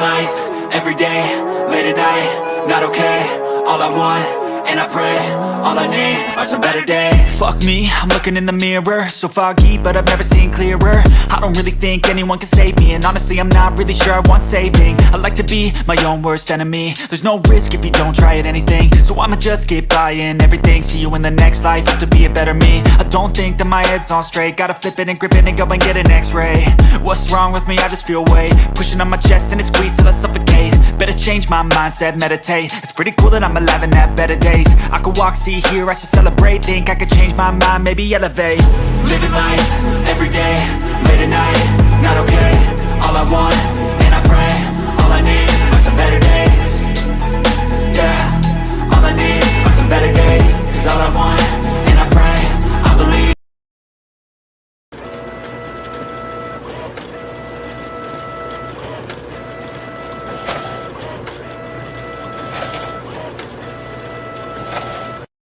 life, everyday, late at night, not okay. All I want, and I pray, all I need are some better days. Fuck me, I'm looking in the mirror, so foggy, but I've never seen clearer. I don't really think anyone can save me, and honestly I'm not really sure I want saving. I like to be my own worst enemy. There's no risk if you don't try at anything, so I'ma just get buying everything. See you in the next life, have to be a better me. I don't think that my head's on straight, gotta flip it and grip it and go and get an x-ray. What's wrong with me? I just feel weight pushing on my chest and it squeezes till I suffocate. Better change my mindset, meditate. It's pretty cool that I'm alive and have better days. I could walk, see, hear, I should celebrate. Think I could change my mind, maybe elevate. Living life, everyday, late at night, not okay. All I want, and I pray, all I need are some better days. Yeah, all I need are some better days. Cause all I want